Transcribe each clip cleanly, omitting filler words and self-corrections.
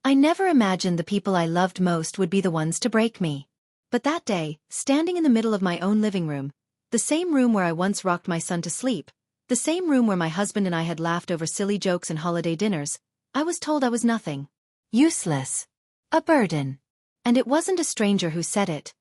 I never imagined the people I loved most would be the ones to break me. But that day, standing in the middle of my own living room, the same room where I once rocked my son to sleep, the same room where my husband and I had laughed over silly jokes and holiday dinners, I was told I was nothing. Useless. A burden. And it wasn't a stranger who said it.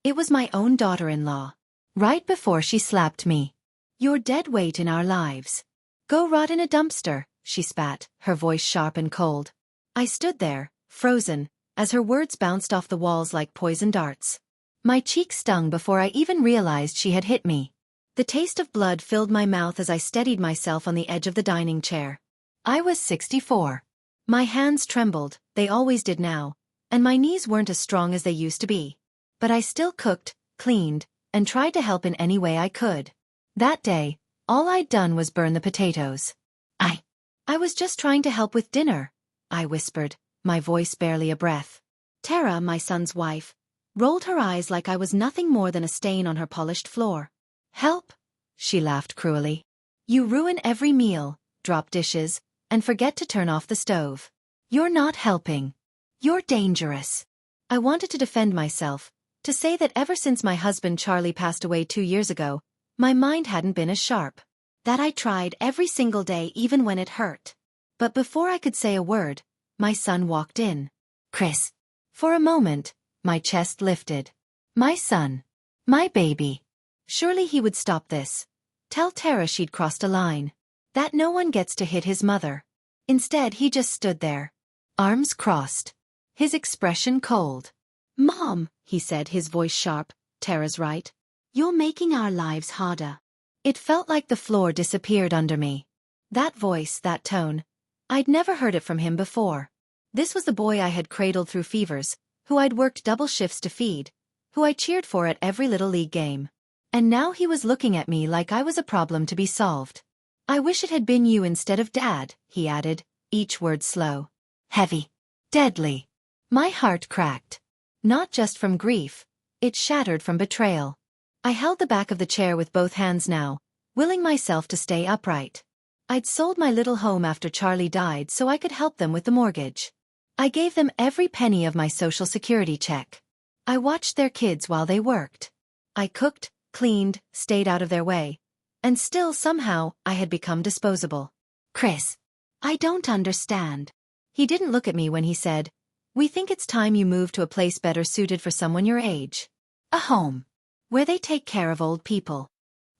It was my own daughter-in-law. Right before she slapped me. "You're dead weight in our lives. Go rot in a dumpster," she spat, her voice sharp and cold. I stood there, frozen, as her words bounced off the walls like poison darts. My cheek stung before I even realized she had hit me. The taste of blood filled my mouth as I steadied myself on the edge of the dining chair. I was 64. My hands trembled, they always did now, and my knees weren't as strong as they used to be. But I still cooked, cleaned, and tried to help in any way I could. That day, all I'd done was burn the potatoes. I was just trying to help with dinner, I whispered, my voice barely a breath. Tara, my son's wife, rolled her eyes like I was nothing more than a stain on her polished floor. "Help?" she laughed cruelly. "You ruin every meal, drop dishes, and forget to turn off the stove. You're not helping. You're dangerous." I wanted to defend myself, to say that ever since my husband Charlie passed away 2 years ago, my mind hadn't been as sharp. That I tried every single day even when it hurt. But before I could say a word, my son walked in. "Chris." For a moment, my chest lifted. My son. My baby. Surely he would stop this. Tell Tara she'd crossed a line. That no one gets to hit his mother. Instead he just stood there. Arms crossed. His expression cold. "Mom," he said, his voice sharp, "Tara's right. You're making our lives harder." It felt like the floor disappeared under me. That voice, that tone. I'd never heard it from him before. This was the boy I had cradled through fevers, who I'd worked double shifts to feed, who I cheered for at every little league game. And now he was looking at me like I was a problem to be solved. "I wish it had been you instead of Dad," he added, each word slow. Heavy. Deadly. My heart cracked. Not just from grief. It shattered from betrayal. I held the back of the chair with both hands now, willing myself to stay upright. I'd sold my little home after Charlie died so I could help them with the mortgage. I gave them every penny of my social security check. I watched their kids while they worked. I cooked, cleaned, stayed out of their way. And still somehow, I had become disposable. "Chris, I don't understand." He didn't look at me when he said, "We think it's time you moved to a place better suited for someone your age. A home. Where they take care of old people.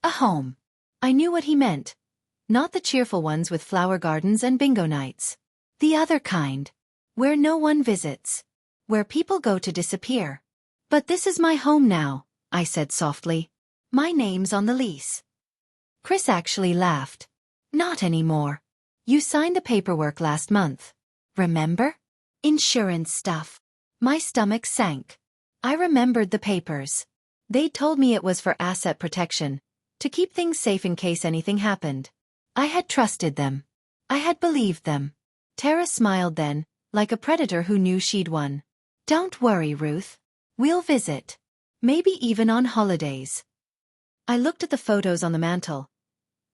A home." I knew what he meant. Not the cheerful ones with flower gardens and bingo nights. The other kind. Where no one visits. Where people go to disappear. "But this is my home now," I said softly. "My name's on the lease." Chris actually laughed. "Not anymore. You signed the paperwork last month. Remember? Insurance stuff." My stomach sank. I remembered the papers. They told me it was for asset protection, to keep things safe in case anything happened. I had trusted them. I had believed them. Tara smiled then, like a predator who knew she'd won. "Don't worry, Ruth. We'll visit. Maybe even on holidays." I looked at the photos on the mantel.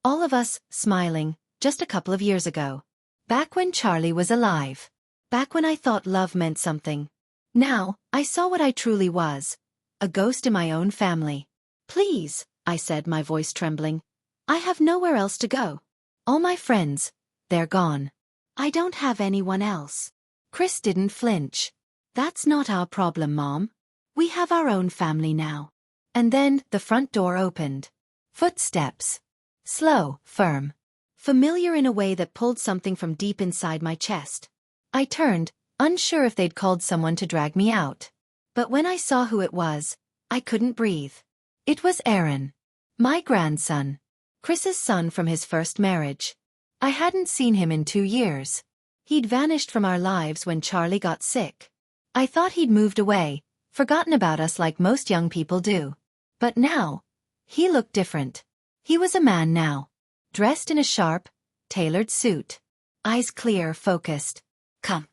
All of us, smiling, just a couple of years ago. Back when Charlie was alive. Back when I thought love meant something. Now, I saw what I truly was. A ghost in my own family. "Please," I said, my voice trembling. "I have nowhere else to go. All my friends, they're gone. I don't have anyone else." Chris didn't flinch. "That's not our problem, Mom. We have our own family now." And then, the front door opened. Footsteps. Slow, firm. Familiar in a way that pulled something from deep inside my chest. I turned, unsure if they'd called someone to drag me out. But when I saw who it was, I couldn't breathe. It was Aaron. My grandson. Chris's son from his first marriage. I hadn't seen him in 2 years. He'd vanished from our lives when Charlie got sick. I thought he'd moved away, forgotten about us like most young people do. But now, he looked different. He was a man now. Dressed in a sharp, tailored suit. Eyes clear, focused. "Come."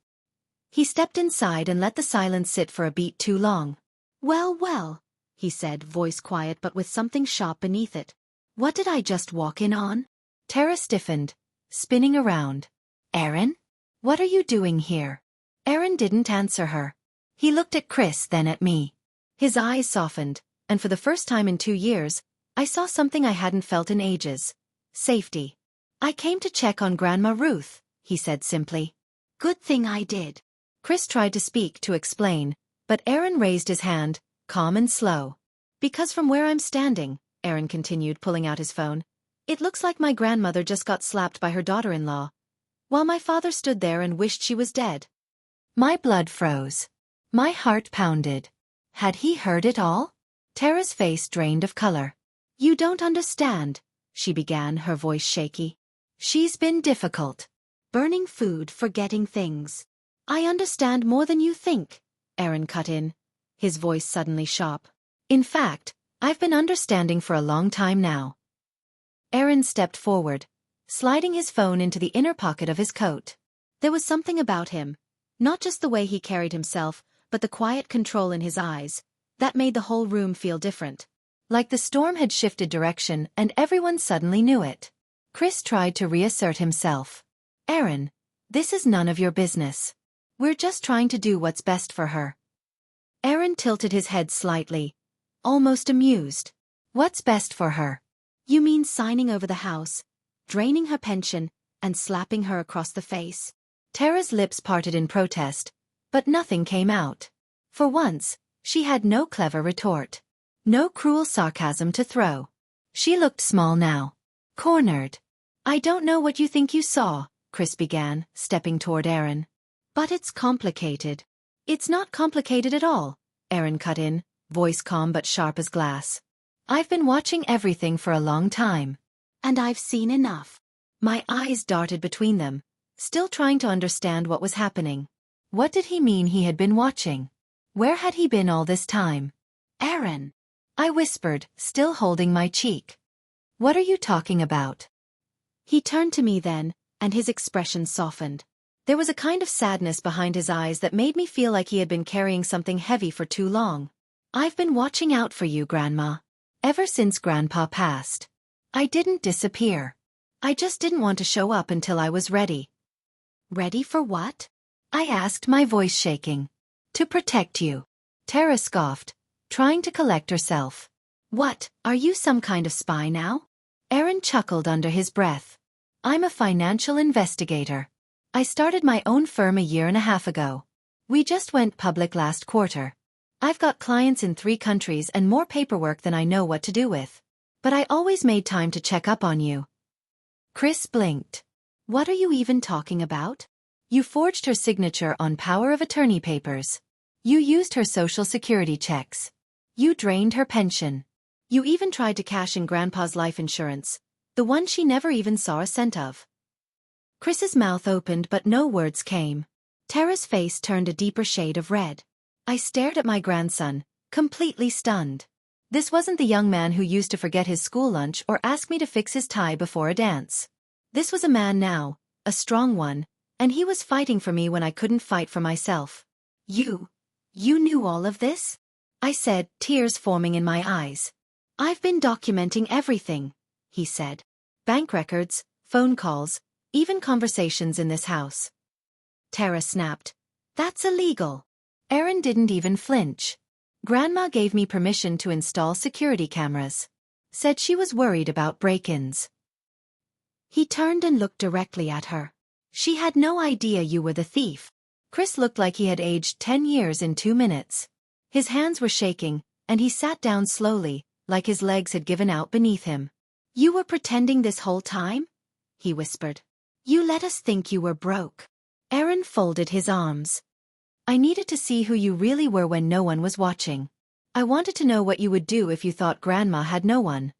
He stepped inside and let the silence sit for a beat too long. "Well, well," he said, voice quiet but with something sharp beneath it. "What did I just walk in on?" Tara stiffened, spinning around. "Aaron? What are you doing here?" Aaron didn't answer her. He looked at Chris, then at me. His eyes softened, and for the first time in 2 years, I saw something I hadn't felt in ages. Safety. I came to check on Grandma Ruth, he said simply. Good thing I did. Chris tried to speak, to explain, but Aaron raised his hand, calm and slow. Because from where I'm standing, Aaron continued, pulling out his phone, it looks like my grandmother just got slapped by her daughter-in-law, while my father stood there and wished she was dead. My blood froze. My heart pounded. Had he heard it all? Tara's face drained of color. You don't understand, she began, her voice shaky. She's been difficult. Burning food, forgetting things. I understand more than you think, Aaron cut in, his voice suddenly sharp. In fact, I've been understanding for a long time now. Aaron stepped forward, sliding his phone into the inner pocket of his coat. There was something about him, not just the way he carried himself, but the quiet control in his eyes, that made the whole room feel different. Like the storm had shifted direction and everyone suddenly knew it. Chris tried to reassert himself. Aaron, this is none of your business. We're just trying to do what's best for her. Aaron tilted his head slightly, almost amused. What's best for her? You mean signing over the house, draining her pension, and slapping her across the face? Tara's lips parted in protest, but nothing came out. For once, she had no clever retort. No cruel sarcasm to throw. She looked small now. Cornered. I don't know what you think you saw, Chris began, stepping toward Aaron. But it's complicated. It's not complicated at all, Aaron cut in, voice calm but sharp as glass. I've been watching everything for a long time. And I've seen enough. My eyes darted between them, still trying to understand what was happening. What did he mean he had been watching? Where had he been all this time? Aaron, I whispered, still holding my cheek. What are you talking about? He turned to me then, and his expression softened. There was a kind of sadness behind his eyes that made me feel like he had been carrying something heavy for too long. I've been watching out for you, Grandma. Ever since Grandpa passed. I didn't disappear. I just didn't want to show up until I was ready. Ready for what? I asked, my voice shaking. To protect you. Tara scoffed, trying to collect herself. What, are you some kind of spy now? Aaron chuckled under his breath. I'm a financial investigator. I started my own firm 1.5 years ago. We just went public last quarter. I've got clients in 3 countries and more paperwork than I know what to do with. But I always made time to check up on you. Chris blinked. What are you even talking about? You forged her signature on power of attorney papers. You used her social security checks. You drained her pension. You even tried to cash in Grandpa's life insurance, the one she never even saw a cent of. Chris's mouth opened but no words came. Tara's face turned a deeper shade of red. I stared at my grandson, completely stunned. This wasn't the young man who used to forget his school lunch or ask me to fix his tie before a dance. This was a man now, a strong one, and he was fighting for me when I couldn't fight for myself. You knew all of this? I said, tears forming in my eyes. I've been documenting everything, he said. Bank records, phone calls, even conversations in this house. Tara snapped. That's illegal. Aaron didn't even flinch. Grandma gave me permission to install security cameras. Said she was worried about break-ins. He turned and looked directly at her. She had no idea you were the thief. Chris looked like he had aged 10 years in 2 minutes. His hands were shaking, and he sat down slowly, like his legs had given out beneath him. You were pretending this whole time? He whispered. You let us think you were broke. Aaron folded his arms. I needed to see who you really were when no one was watching. I wanted to know what you would do if you thought Grandma had no one.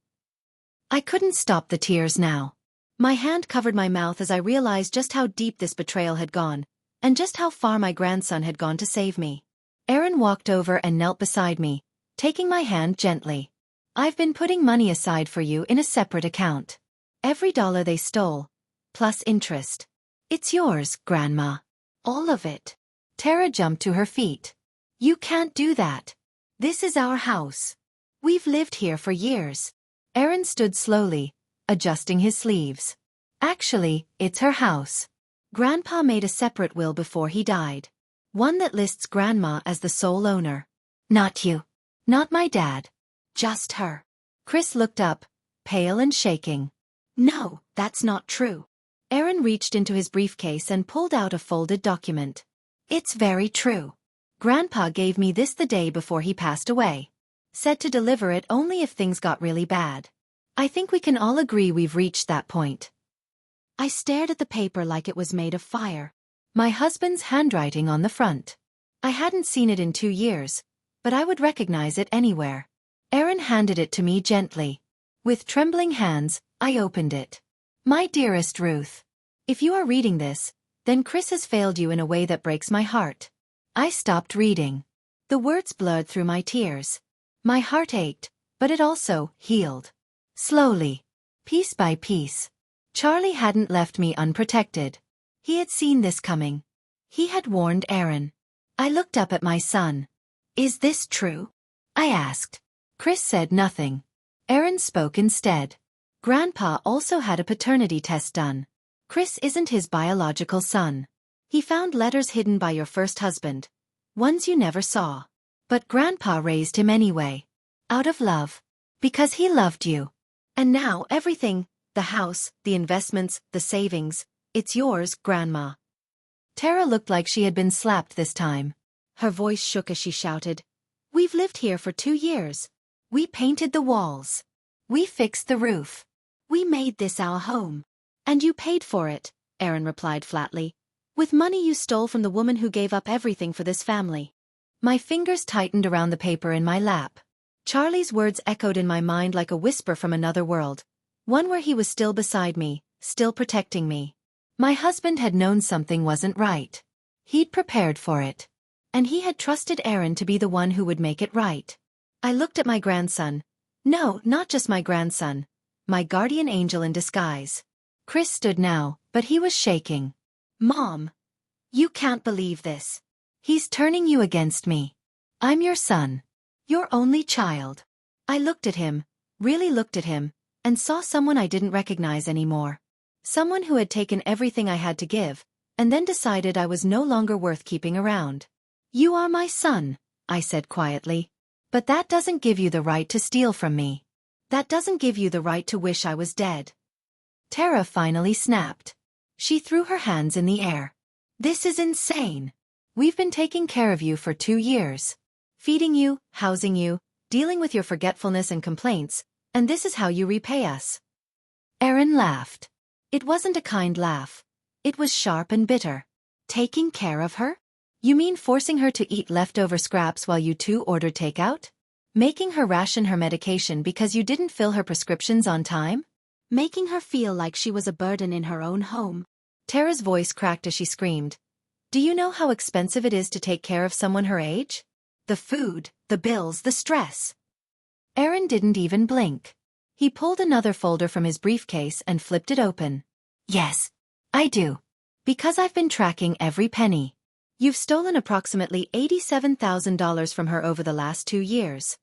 I couldn't stop the tears now. My hand covered my mouth as I realized just how deep this betrayal had gone, and just how far my grandson had gone to save me. Aaron walked over and knelt beside me, taking my hand gently. I've been putting money aside for you in a separate account. Every dollar they stole, plus interest. It's yours, Grandma. All of it. Tara jumped to her feet. You can't do that. This is our house. We've lived here for years. Aaron stood slowly, adjusting his sleeves. Actually, it's her house. Grandpa made a separate will before he died. One that lists Grandma as the sole owner. Not you. Not my dad. Just her. Chris looked up, pale and shaking. No, that's not true. Aaron reached into his briefcase and pulled out a folded document. It's very true. Grandpa gave me this the day before he passed away. Said to deliver it only if things got really bad. I think we can all agree we've reached that point. I stared at the paper like it was made of fire. My husband's handwriting on the front. I hadn't seen it in 2 years, but I would recognize it anywhere. Aaron handed it to me gently. With trembling hands, I opened it. My dearest Ruth. If you are reading this, then Chris has failed you in a way that breaks my heart. I stopped reading. The words blurred through my tears. My heart ached, but it also healed. Slowly. Piece by piece. Charlie hadn't left me unprotected. He had seen this coming. He had warned Aaron. I looked up at my son. Is this true? I asked. Chris said nothing. Aaron spoke instead. Grandpa also had a paternity test done. Chris isn't his biological son. He found letters hidden by your first husband. Ones you never saw. But Grandpa raised him anyway. Out of love. Because he loved you. And now everything, the house, the investments, the savings, it's yours, Grandma. Tara looked like she had been slapped this time. Her voice shook as she shouted. We've lived here for 2 years. We painted the walls. We fixed the roof. We made this our home. And you paid for it, Aaron replied flatly. With money you stole from the woman who gave up everything for this family. My fingers tightened around the paper in my lap. Charlie's words echoed in my mind like a whisper from another world. One where he was still beside me, still protecting me. My husband had known something wasn't right. He'd prepared for it. And he had trusted Aaron to be the one who would make it right. I looked at my grandson. No, not just my grandson. My guardian angel in disguise. Chris stood now, but he was shaking. Mom. You can't believe this. He's turning you against me. I'm your son. Your only child. I looked at him, really looked at him, and saw someone I didn't recognize anymore. Someone who had taken everything I had to give, and then decided I was no longer worth keeping around. You are my son, I said quietly. But that doesn't give you the right to steal from me. That doesn't give you the right to wish I was dead. Tara finally snapped. She threw her hands in the air. This is insane. We've been taking care of you for 2 years. Feeding you, housing you, dealing with your forgetfulness and complaints, and this is how you repay us. Aaron laughed. It wasn't a kind laugh. It was sharp and bitter. Taking care of her? You mean forcing her to eat leftover scraps while you two ordered takeout? Making her ration her medication because you didn't fill her prescriptions on time? Making her feel like she was a burden in her own home? Tara's voice cracked as she screamed. Do you know how expensive it is to take care of someone her age? The food, the bills, the stress. Aaron didn't even blink. He pulled another folder from his briefcase and flipped it open. Yes, I do. Because I've been tracking every penny. You've stolen approximately $87,000 from her over the last 2 years.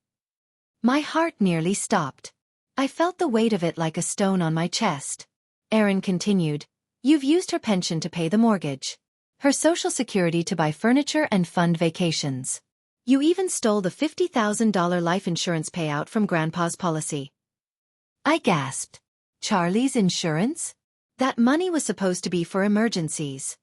My heart nearly stopped. I felt the weight of it like a stone on my chest. Aaron continued. You've used her pension to pay the mortgage. Her social security to buy furniture and fund vacations. You even stole the $50,000 life insurance payout from Grandpa's policy. I gasped. Charlie's insurance? That money was supposed to be for emergencies.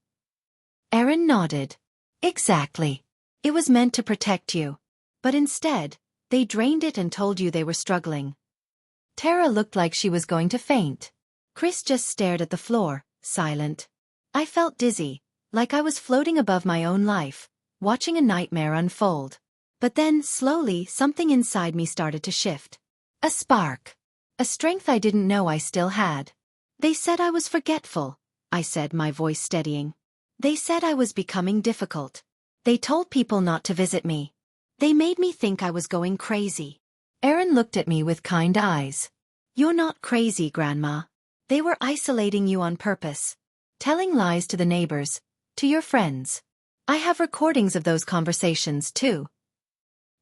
Aaron nodded. Exactly. It was meant to protect you. But instead, they drained it and told you they were struggling. Tara looked like she was going to faint. Chris just stared at the floor, silent. I felt dizzy, like I was floating above my own life, watching a nightmare unfold. But then, slowly, something inside me started to shift. A spark. A strength I didn't know I still had. They said I was forgetful, I said, my voice steadying. They said I was becoming difficult. They told people not to visit me. They made me think I was going crazy. Aaron looked at me with kind eyes. You're not crazy, Grandma. They were isolating you on purpose. Telling lies to the neighbors, to your friends. I have recordings of those conversations, too.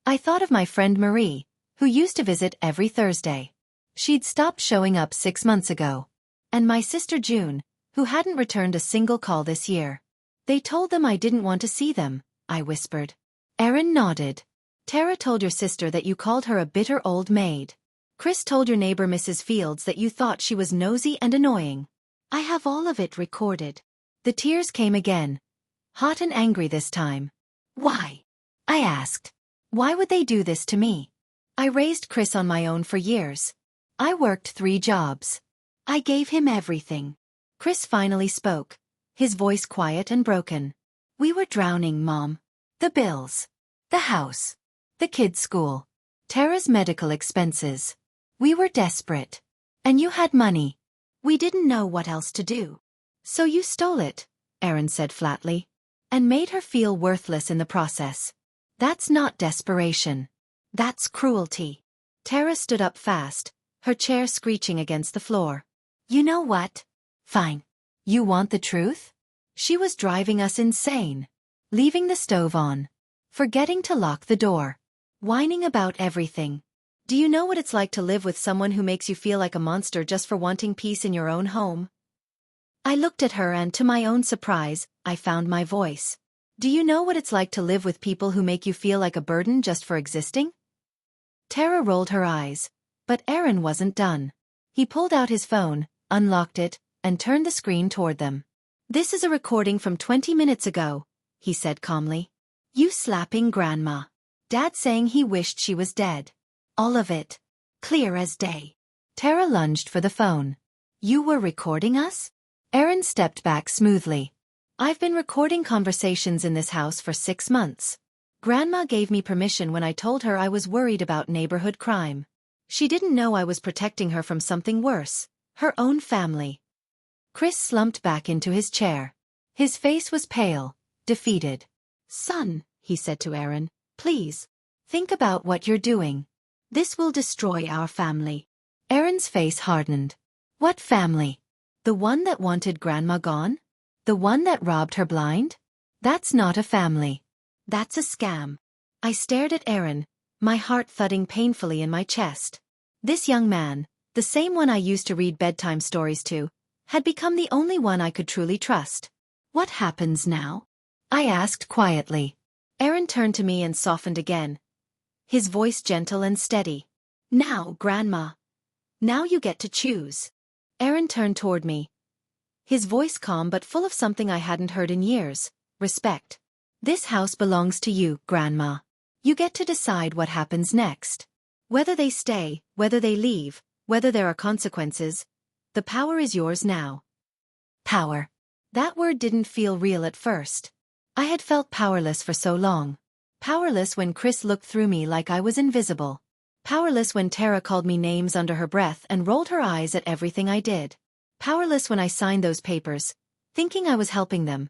I thought of my friend Marie, who used to visit every Thursday. She'd stopped showing up 6 months ago. And my sister June, who hadn't returned a single call this year. They told them I didn't want to see them, I whispered. Erin nodded. Tara told your sister that you called her a bitter old maid. Chris told your neighbor Mrs. Fields that you thought she was nosy and annoying. I have all of it recorded. The tears came again. Hot and angry this time. Why? I asked. Why would they do this to me? I raised Chris on my own for years. I worked 3 jobs. I gave him everything. Chris finally spoke, his voice quiet and broken. We were drowning, Mom. The bills. The house. The kids' school. Tara's medical expenses. We were desperate. And you had money. We didn't know what else to do. So you stole it, Erin said flatly. And made her feel worthless in the process. That's not desperation. That's cruelty. Tara stood up fast, her chair screeching against the floor. You know what? Fine. You want the truth? She was driving us insane. Leaving the stove on. Forgetting to lock the door. Whining about everything. Do you know what it's like to live with someone who makes you feel like a monster just for wanting peace in your own home? I looked at her and, to my own surprise, I found my voice. Do you know what it's like to live with people who make you feel like a burden just for existing? Tara rolled her eyes. But Erin wasn't done. He pulled out his phone, unlocked it, and turned the screen toward them. This is a recording from 20 minutes ago, he said calmly. You slapping Grandma. Dad saying he wished she was dead. All of it. Clear as day. Tara lunged for the phone. You were recording us? Erin stepped back smoothly. I've been recording conversations in this house for 6 months. Grandma gave me permission when I told her I was worried about neighborhood crime. She didn't know I was protecting her from something worse, her own family. Chris slumped back into his chair. His face was pale, defeated. Son, he said to Erin, please, think about what you're doing. This will destroy our family. Erin's face hardened. What family? The one that wanted Grandma gone? The one that robbed her blind? That's not a family. That's a scam. I stared at Erin, my heart thudding painfully in my chest. This young man, the same one I used to read bedtime stories to, had become the only one I could truly trust. What happens now? I asked quietly. Erin turned to me and softened again, his voice gentle and steady. Now, Grandma. Now you get to choose. Erin turned toward me, his voice calm but full of something I hadn't heard in years, respect. This house belongs to you, Grandma. You get to decide what happens next. Whether they stay, whether they leave, whether there are consequences, the power is yours now. Power. That word didn't feel real at first. I had felt powerless for so long. Powerless when Chris looked through me like I was invisible. Powerless when Tara called me names under her breath and rolled her eyes at everything I did. Powerless when I signed those papers, thinking I was helping them,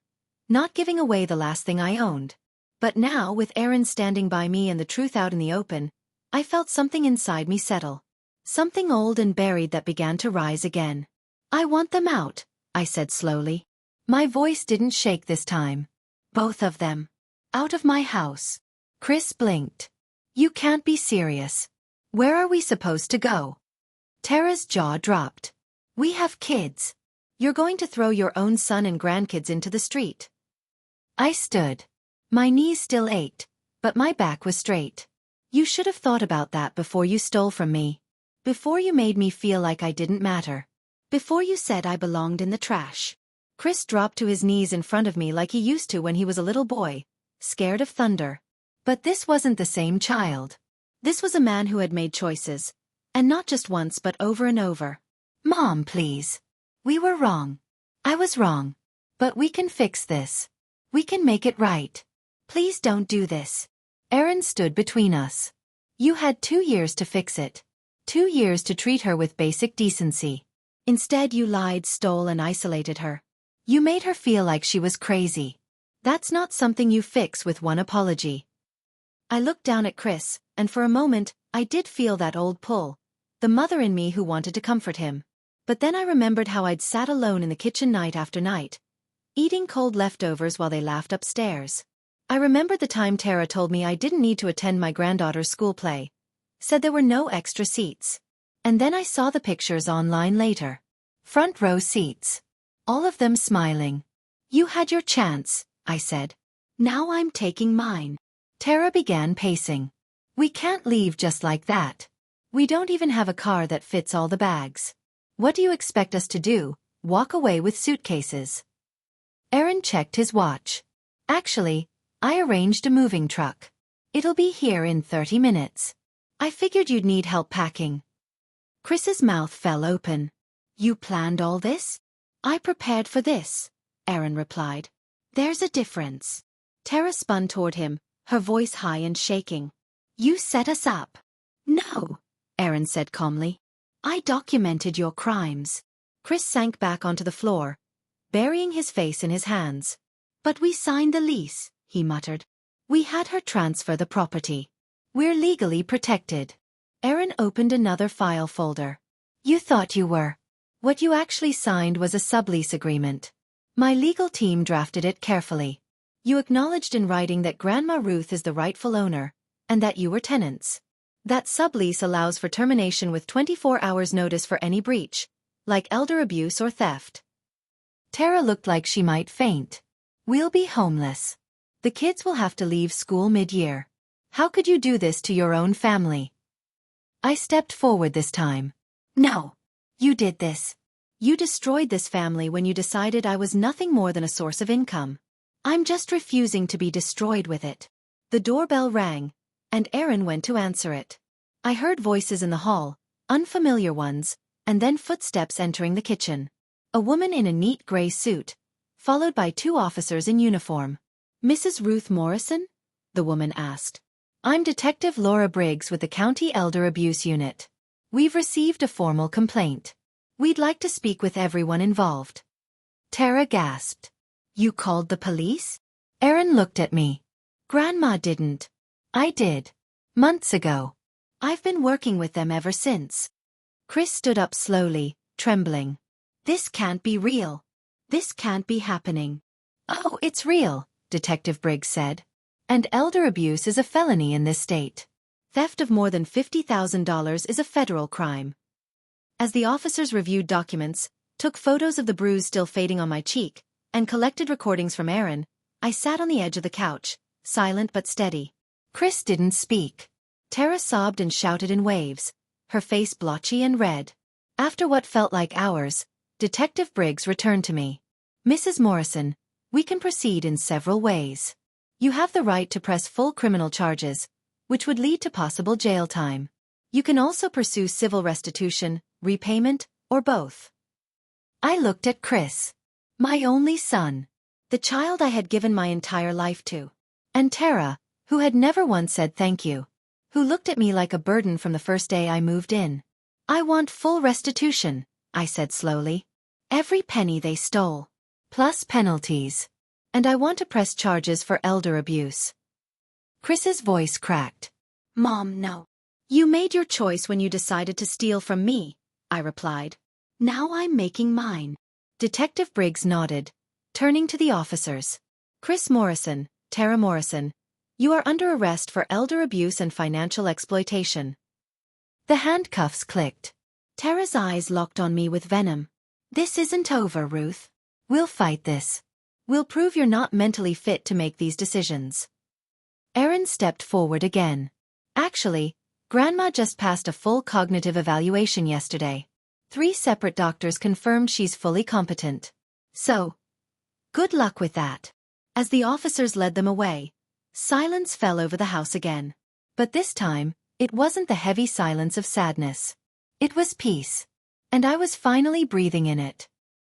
not giving away the last thing I owned. But now, with Erin standing by me and the truth out in the open, I felt something inside me settle. Something old and buried that began to rise again. I want them out, I said slowly. My voice didn't shake this time. Both of them. Out of my house. Chris blinked. You can't be serious. Where are we supposed to go? Tara's jaw dropped. We have kids. You're going to throw your own son and grandkids into the street. I stood. My knees still ached, but my back was straight. You should have thought about that before you stole from me. Before you made me feel like I didn't matter. Before you said I belonged in the trash. Chris dropped to his knees in front of me like he used to when he was a little boy, scared of thunder. But this wasn't the same child. This was a man who had made choices. And not just once but over and over. Mom, please. We were wrong. I was wrong. But we can fix this. We can make it right. Please don't do this. Erin stood between us. You had 2 years to fix it. 2 years to treat her with basic decency. Instead you lied, stole and isolated her. You made her feel like she was crazy. That's not something you fix with one apology. I looked down at Chris, and for a moment, I did feel that old pull. The mother in me who wanted to comfort him. But then I remembered how I'd sat alone in the kitchen night after night, eating cold leftovers while they laughed upstairs. I remembered the time Tara told me I didn't need to attend my granddaughter's school play. Said there were no extra seats. And then I saw the pictures online later. Front row seats. All of them smiling. You had your chance, I said. Now I'm taking mine. Tara began pacing. We can't leave just like that. We don't even have a car that fits all the bags. What do you expect us to do, walk away with suitcases? Aaron checked his watch. Actually, I arranged a moving truck. It'll be here in 30 minutes. I figured you'd need help packing. Chris's mouth fell open. You planned all this? I prepared for this, Aaron replied. There's a difference. Tara spun toward him, her voice high and shaking. You set us up. No, Aaron said calmly. I documented your crimes. Chris sank back onto the floor, burying his face in his hands. But we signed the lease, he muttered. We had her transfer the property. We're legally protected. Aaron opened another file folder. You thought you were. What you actually signed was a sublease agreement. My legal team drafted it carefully. You acknowledged in writing that Grandma Ruth is the rightful owner, and that you were tenants. That sublease allows for termination with 24 hours notice for any breach, like elder abuse or theft. Tara looked like she might faint. We'll be homeless. The kids will have to leave school mid-year. How could you do this to your own family? I stepped forward this time. No. You did this. You destroyed this family when you decided I was nothing more than a source of income. I'm just refusing to be destroyed with it. The doorbell rang, and Aaron went to answer it. I heard voices in the hall, unfamiliar ones, and then footsteps entering the kitchen. A woman in a neat gray suit, followed by 2 officers in uniform. Mrs. Ruth Morrison? The woman asked. I'm Detective Laura Briggs with the County Elder Abuse Unit. We've received a formal complaint. We'd like to speak with everyone involved. Tara gasped. You called the police? Aaron looked at me. Grandma didn't. I did. Months ago. I've been working with them ever since. Chris stood up slowly, trembling. This can't be real. This can't be happening. Oh, it's real, Detective Briggs said. And elder abuse is a felony in this state. Theft of more than $50,000 is a federal crime. As the officers reviewed documents, took photos of the bruise still fading on my cheek, and collected recordings from Aaron, I sat on the edge of the couch, silent but steady. Chris didn't speak. Tara sobbed and shouted in waves, her face blotchy and red. After what felt like hours, Detective Briggs returned to me. Mrs. Morrison, we can proceed in several ways. You have the right to press full criminal charges, which would lead to possible jail time. You can also pursue civil restitution, repayment, or both. I looked at Chris. My only son. The child I had given my entire life to. And Tara, who had never once said thank you. Who looked at me like a burden from the first day I moved in. I want full restitution, I said slowly. Every penny they stole. Plus penalties. And I want to press charges for elder abuse. Chris's voice cracked. Mom, no. You made your choice when you decided to steal from me, I replied. Now I'm making mine. Detective Briggs nodded, turning to the officers. Chris Morrison, Tara Morrison, you are under arrest for elder abuse and financial exploitation. The handcuffs clicked. Tara's eyes locked on me with venom. This isn't over, Ruth. We'll fight this. We'll prove you're not mentally fit to make these decisions. Aaron stepped forward again. Actually, Grandma just passed a full cognitive evaluation yesterday. 3 separate doctors confirmed she's fully competent. So, good luck with that. As the officers led them away, silence fell over the house again. But this time, it wasn't the heavy silence of sadness. It was peace. And I was finally breathing in it.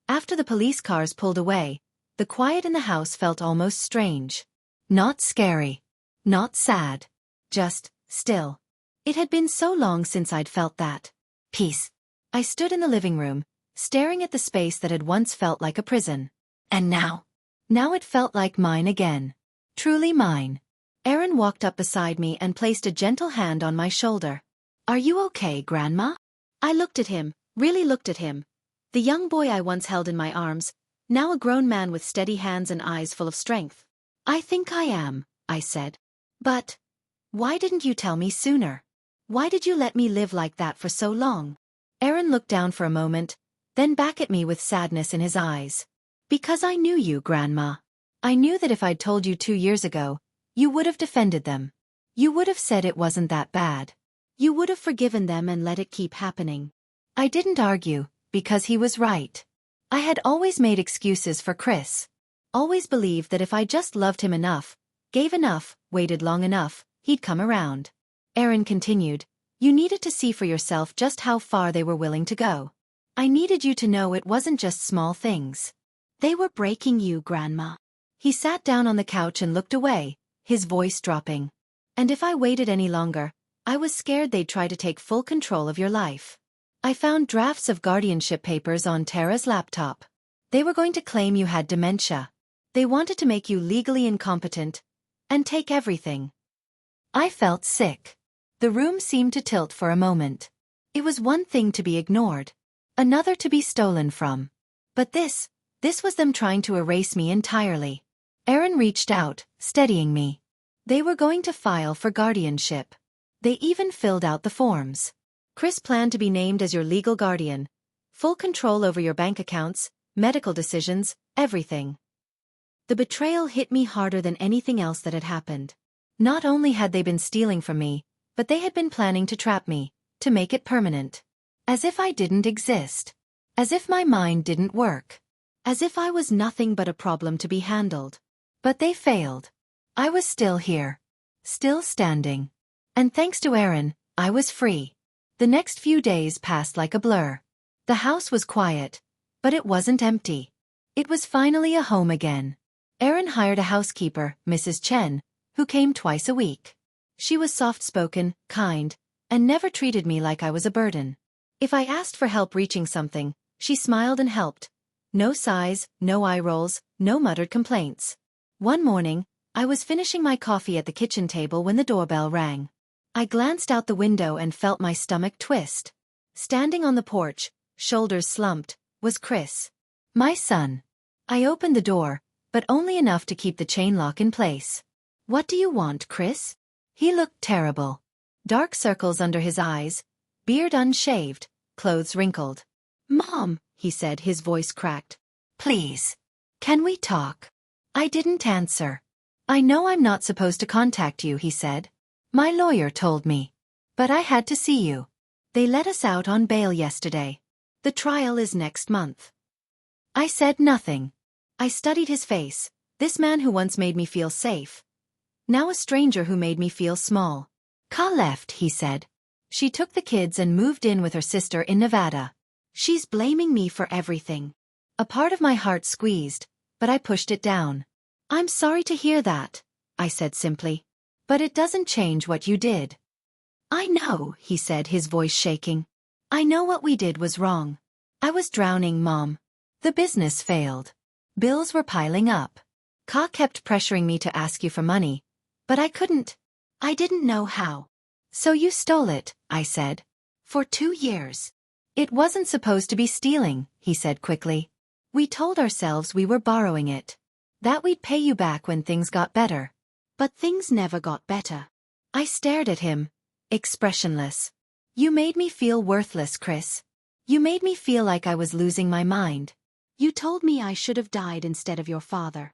After the police cars pulled away, the quiet in the house felt almost strange. Not scary. Not sad. Just still. It had been so long since I'd felt that. Peace. I stood in the living room, staring at the space that had once felt like a prison. And now? Now it felt like mine again. Truly mine. Aaron walked up beside me and placed a gentle hand on my shoulder. Are you okay, Grandma? I looked at him, really looked at him. The young boy I once held in my arms, now a grown man with steady hands and eyes full of strength. I think I am, I said. But why didn't you tell me sooner? Why did you let me live like that for so long? Aaron looked down for a moment, then back at me with sadness in his eyes. Because I knew you, Grandma. I knew that if I'd told you 2 years ago, you would have defended them. You would have said it wasn't that bad. You would have forgiven them and let it keep happening. I didn't argue, because he was right. I had always made excuses for Chris. Always believed that if I just loved him enough, gave enough, waited long enough, he'd come around. Aaron continued, you needed to see for yourself just how far they were willing to go. I needed you to know it wasn't just small things. They were breaking you, Grandma. He sat down on the couch and looked away, his voice dropping. And if I waited any longer, I was scared they'd try to take full control of your life. I found drafts of guardianship papers on Tara's laptop. They were going to claim you had dementia. They wanted to make you legally incompetent and take everything. I felt sick. The room seemed to tilt for a moment. It was one thing to be ignored, another to be stolen from. But this was them trying to erase me entirely. Aaron reached out, steadying me. They were going to file for guardianship. They even filled out the forms. Chris planned to be named as your legal guardian. Full control over your bank accounts, medical decisions, everything. The betrayal hit me harder than anything else that had happened. Not only had they been stealing from me, but they had been planning to trap me, to make it permanent. As if I didn't exist. As if my mind didn't work. As if I was nothing but a problem to be handled. But they failed. I was still here. Still standing. And thanks to Aaron, I was free. The next few days passed like a blur. The house was quiet, but it wasn't empty. It was finally a home again. Aaron hired a housekeeper, Mrs. Chen, who came twice a week. She was soft-spoken, kind, and never treated me like I was a burden. If I asked for help reaching something, she smiled and helped. No sighs, no eye rolls, no muttered complaints. One morning, I was finishing my coffee at the kitchen table when the doorbell rang. I glanced out the window and felt my stomach twist. Standing on the porch, shoulders slumped, was Chris. My son. I opened the door, but only enough to keep the chain lock in place. What do you want, Chris? He looked terrible. Dark circles under his eyes, beard unshaved, clothes wrinkled. Mom, he said, his voice cracked. Please. Can we talk? I didn't answer. I know I'm not supposed to contact you, he said. My lawyer told me. But I had to see you. They let us out on bail yesterday. The trial is next month. I said nothing. I studied his face, this man who once made me feel safe. Now a stranger who made me feel small. Ka left, he said. She took the kids and moved in with her sister in Nevada. She's blaming me for everything. A part of my heart squeezed, but I pushed it down. I'm sorry to hear that, I said simply. But it doesn't change what you did. I know, he said, his voice shaking. I know what we did was wrong. I was drowning, Mom. The business failed. Bills were piling up. Ka kept pressuring me to ask you for money, but I couldn't. I didn't know how. So you stole it, I said. For 2 years. It wasn't supposed to be stealing, he said quickly. We told ourselves we were borrowing it. That we'd pay you back when things got better. But things never got better. I stared at him, expressionless. You made me feel worthless, Chris. You made me feel like I was losing my mind. You told me I should have died instead of your father.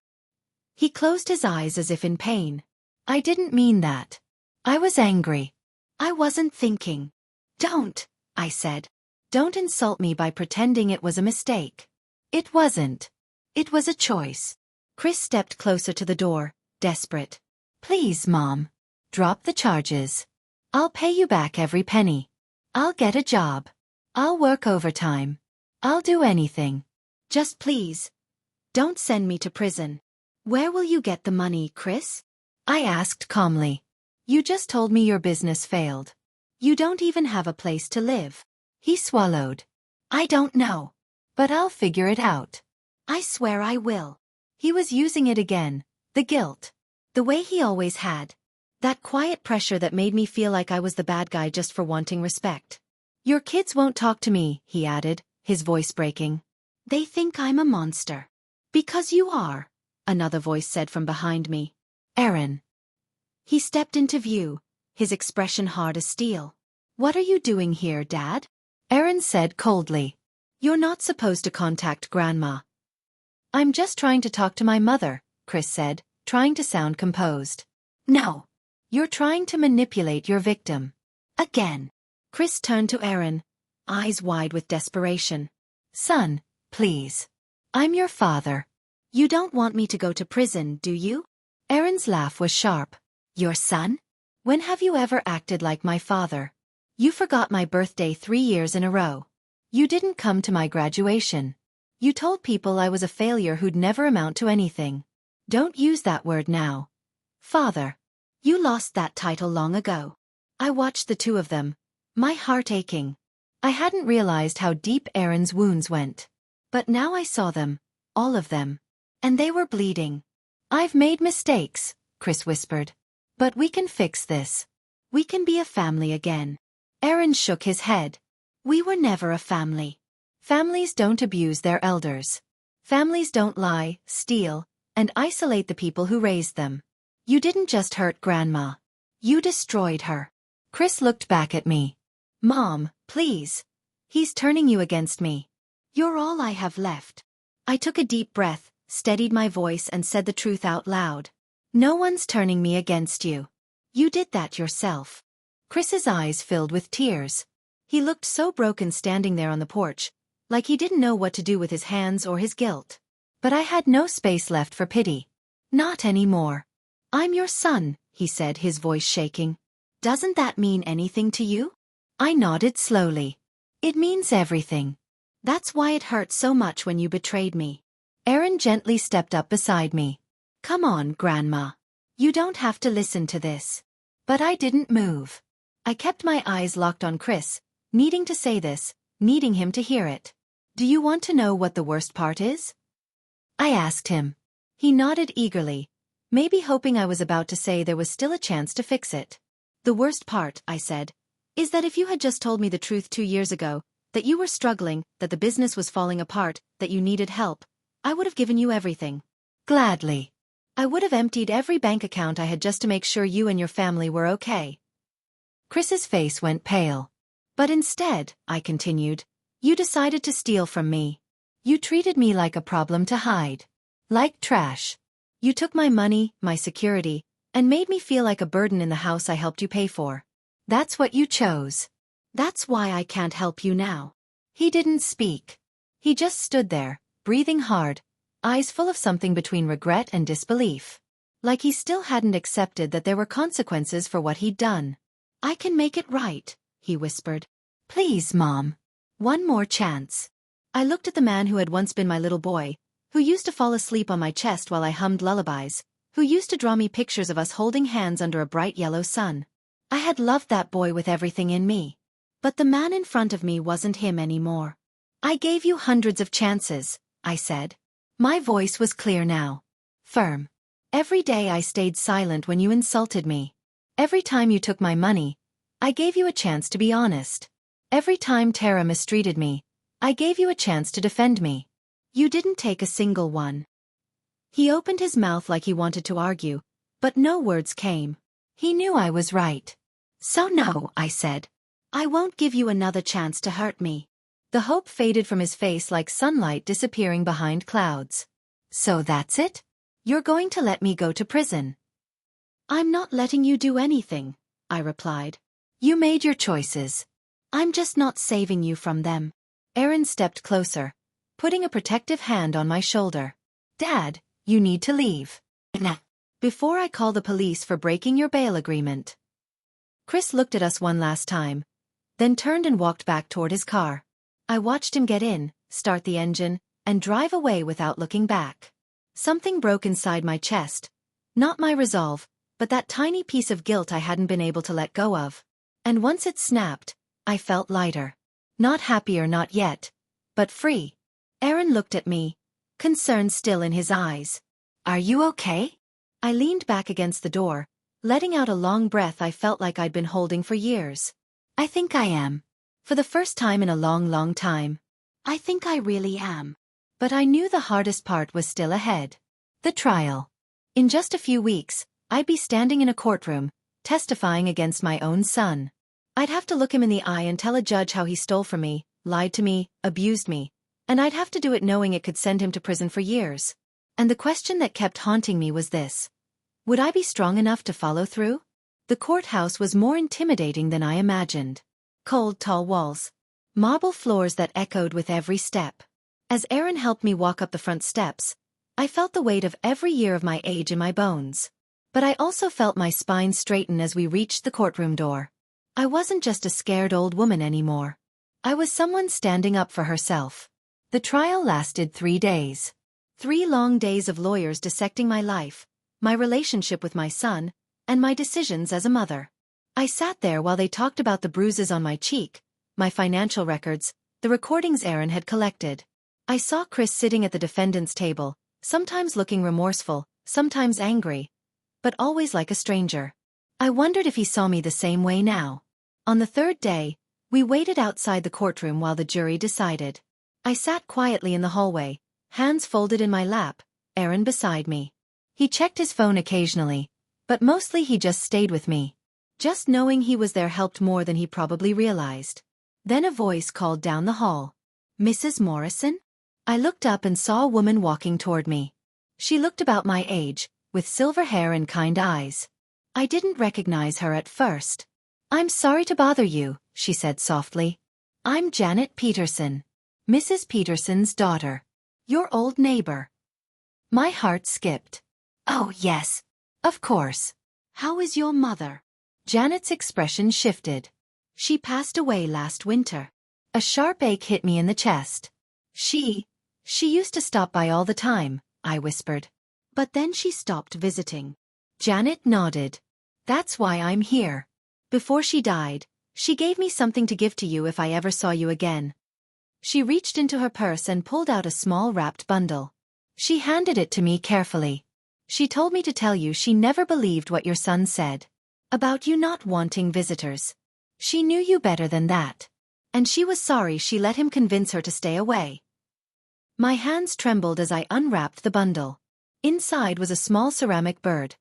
He closed his eyes as if in pain. I didn't mean that. I was angry. I wasn't thinking. Don't, I said. Don't insult me by pretending it was a mistake. It wasn't. It was a choice. Chris stepped closer to the door, desperate. Please, Mom. Drop the charges. I'll pay you back every penny. I'll get a job. I'll work overtime. I'll do anything. Just please. Don't send me to prison. Where will you get the money, Chris? I asked calmly. You just told me your business failed. You don't even have a place to live. He swallowed. I don't know. But I'll figure it out. I swear I will. He was using it again, the guilt. The way he always had. That quiet pressure that made me feel like I was the bad guy just for wanting respect. Your kids won't talk to me, he added, his voice breaking. They think I'm a monster. Because you are, another voice said from behind me. Aaron. He stepped into view, his expression hard as steel. What are you doing here, Dad? Aaron said coldly. You're not supposed to contact Grandma. I'm just trying to talk to my mother, Chris said, trying to sound composed. No. You're trying to manipulate your victim. Again. Chris turned to Aaron, eyes wide with desperation. Son, please. I'm your father. You don't want me to go to prison, do you? Aaron's laugh was sharp. Your son? When have you ever acted like my father? You forgot my birthday 3 years in a row. You didn't come to my graduation. You told people I was a failure who'd never amount to anything. Don't use that word now. Father. You lost that title long ago. I watched the two of them, my heart aching. I hadn't realized how deep Aaron's wounds went. But now I saw them, all of them. And they were bleeding. I've made mistakes, Chris whispered. But we can fix this. We can be a family again. Aaron shook his head. We were never a family. Families don't abuse their elders. Families don't lie, steal, and isolate the people who raised them. You didn't just hurt Grandma. You destroyed her. Chris looked back at me. Mom, please. He's turning you against me. You're all I have left. I took a deep breath, steadied my voice and said the truth out loud. No one's turning me against you. You did that yourself. Chris's eyes filled with tears. He looked so broken standing there on the porch, like he didn't know what to do with his hands or his guilt. But I had no space left for pity. Not anymore. I'm your son, he said, his voice shaking. Doesn't that mean anything to you? I nodded slowly. It means everything. That's why it hurt so much when you betrayed me. Aaron gently stepped up beside me. Come on, Grandma. You don't have to listen to this. But I didn't move. I kept my eyes locked on Chris, needing to say this, needing him to hear it. Do you want to know what the worst part is? I asked him. He nodded eagerly, maybe hoping I was about to say there was still a chance to fix it. The worst part, I said, is that if you had just told me the truth 2 years ago, that you were struggling, that the business was falling apart, that you needed help, I would have given you everything. Gladly. I would have emptied every bank account I had just to make sure you and your family were okay. Chris's face went pale. But instead, I continued, you decided to steal from me. You treated me like a problem to hide. Like trash. You took my money, my security, and made me feel like a burden in the house I helped you pay for. That's what you chose. That's why I can't help you now. He didn't speak. He just stood there, breathing hard, eyes full of something between regret and disbelief. Like he still hadn't accepted that there were consequences for what he'd done. I can make it right, he whispered. Please, Mom. One more chance. I looked at the man who had once been my little boy, who used to fall asleep on my chest while I hummed lullabies, who used to draw me pictures of us holding hands under a bright yellow sun. I had loved that boy with everything in me. But the man in front of me wasn't him anymore. I gave you hundreds of chances, I said. My voice was clear now. Firm. Every day I stayed silent when you insulted me. Every time you took my money, I gave you a chance to be honest. Every time Tara mistreated me, I gave you a chance to defend me. You didn't take a single one. He opened his mouth like he wanted to argue, but no words came. He knew I was right. So no, I said. I won't give you another chance to hurt me. The hope faded from his face like sunlight disappearing behind clouds. So that's it? You're going to let me go to prison? I'm not letting you do anything, I replied. You made your choices. I'm just not saving you from them. Aaron stepped closer, putting a protective hand on my shoulder. Dad, you need to leave. Nah. Before I call the police for breaking your bail agreement. Chris looked at us one last time, then turned and walked back toward his car. I watched him get in, start the engine, and drive away without looking back. Something broke inside my chest. Not my resolve, but that tiny piece of guilt I hadn't been able to let go of. And once it snapped, I felt lighter. Not happier, not yet, but free. Aaron looked at me, concern still in his eyes. Are you okay? I leaned back against the door, letting out a long breath I felt like I'd been holding for years. I think I am. For the first time in a long, long time. I think I really am. But I knew the hardest part was still ahead. The trial. In just a few weeks, I'd be standing in a courtroom, testifying against my own son. I'd have to look him in the eye and tell a judge how he stole from me, lied to me, abused me, and I'd have to do it knowing it could send him to prison for years. And the question that kept haunting me was this: would I be strong enough to follow through? The courthouse was more intimidating than I imagined. Cold, tall walls. Marble floors that echoed with every step. As Aaron helped me walk up the front steps, I felt the weight of every year of my age in my bones. But I also felt my spine straighten as we reached the courtroom door. I wasn't just a scared old woman anymore. I was someone standing up for herself. The trial lasted 3 days. 3 long days of lawyers dissecting my life, my relationship with my son, and my decisions as a mother. I sat there while they talked about the bruises on my cheek, my financial records, the recordings Aaron had collected. I saw Chris sitting at the defendant's table, sometimes looking remorseful, sometimes angry, but always like a stranger. I wondered if he saw me the same way now. On the 3rd day, we waited outside the courtroom while the jury decided. I sat quietly in the hallway, hands folded in my lap, Aaron beside me. He checked his phone occasionally, but mostly he just stayed with me. Just knowing he was there helped more than he probably realized. Then a voice called down the hall. "Mrs. Morrison?" I looked up and saw a woman walking toward me. She looked about my age, with silver hair and kind eyes. I didn't recognize her at first. "I'm sorry to bother you," she said softly. "I'm Janet Peterson, Mrs. Peterson's daughter. Your old neighbor." My heart skipped. "Oh yes, of course. How is your mother?" Janet's expression shifted. "She passed away last winter." A sharp ache hit me in the chest. She used to stop by all the time," I whispered. "But then she stopped visiting." Janet nodded. "That's why I'm here. Before she died, she gave me something to give to you if I ever saw you again." She reached into her purse and pulled out a small wrapped bundle. She handed it to me carefully. "She told me to tell you she never believed what your son said about you not wanting visitors. She knew you better than that. And she was sorry she let him convince her to stay away." My hands trembled as I unwrapped the bundle. Inside was a small ceramic bird,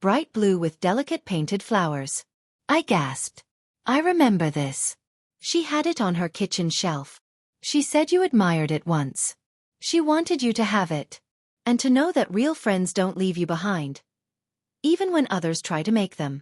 bright blue with delicate painted flowers. I gasped. "I remember this. She had it on her kitchen shelf. She said you admired it once. She wanted you to have it. And to know that real friends don't leave you behind, even when others try to make them."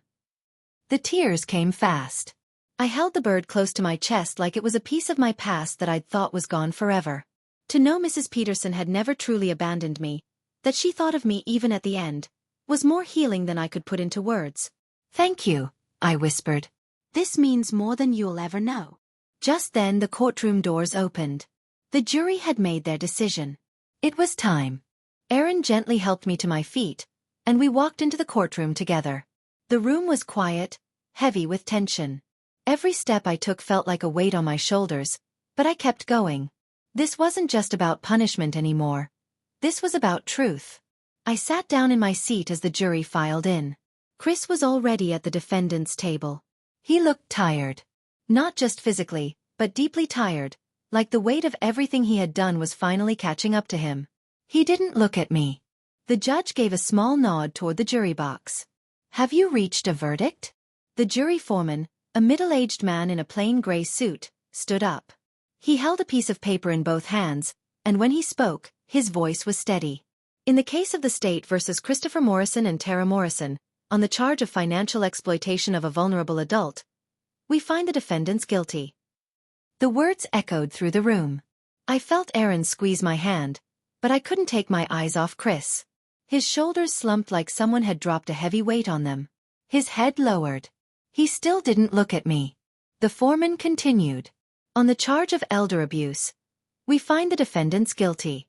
The tears came fast. I held the bird close to my chest like it was a piece of my past that I'd thought was gone forever. To know Mrs. Peterson had never truly abandoned me, that she thought of me even at the end, was more healing than I could put into words. "Thank you," I whispered. "This means more than you'll ever know." Just then the courtroom doors opened. The jury had made their decision. It was time. Aaron gently helped me to my feet, and we walked into the courtroom together. The room was quiet, heavy with tension. Every step I took felt like a weight on my shoulders, but I kept going. This wasn't just about punishment anymore. This was about truth. I sat down in my seat as the jury filed in. Chris was already at the defendant's table. He looked tired. Not just physically, but deeply tired, like the weight of everything he had done was finally catching up to him. He didn't look at me. The judge gave a small nod toward the jury box. "Have you reached a verdict?" The jury foreman, a middle-aged man in a plain gray suit, stood up. He held a piece of paper in both hands, and when he spoke, his voice was steady. "In the case of the state versus Christopher Morrison and Tara Morrison, on the charge of financial exploitation of a vulnerable adult, we find the defendants guilty." The words echoed through the room. I felt Aaron squeeze my hand, but I couldn't take my eyes off Chris. His shoulders slumped like someone had dropped a heavy weight on them. His head lowered. He still didn't look at me. The foreman continued. "On the charge of elder abuse, we find the defendants guilty."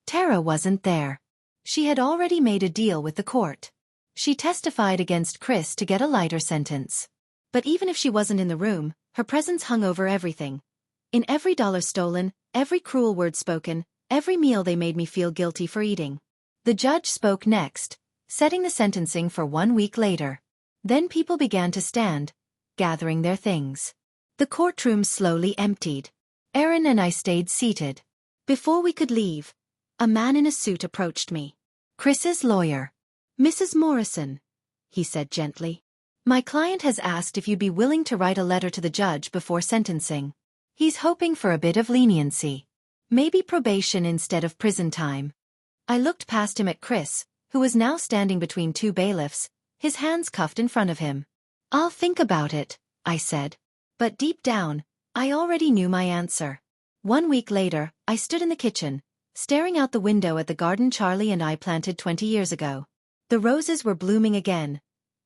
Tara wasn't there. She had already made a deal with the court. She testified against Chris to get a lighter sentence. But even if she wasn't in the room, her presence hung over everything. In every dollar stolen, every cruel word spoken, every meal they made me feel guilty for eating. The judge spoke next, setting the sentencing for 1 week later. Then people began to stand, gathering their things. The courtroom slowly emptied. Aaron and I stayed seated. Before we could leave, a man in a suit approached me. "Chris's lawyer." "Mrs. Morrison," he said gently. "My client has asked if you'd be willing to write a letter to the judge before sentencing. He's hoping for a bit of leniency. Maybe probation instead of prison time." I looked past him at Chris, who was now standing between two bailiffs, his hands cuffed in front of him. "I'll think about it," I said. But deep down, I already knew my answer. 1 week later, I stood in the kitchen, staring out the window at the garden Charlie and I planted 20 years ago. The roses were blooming again.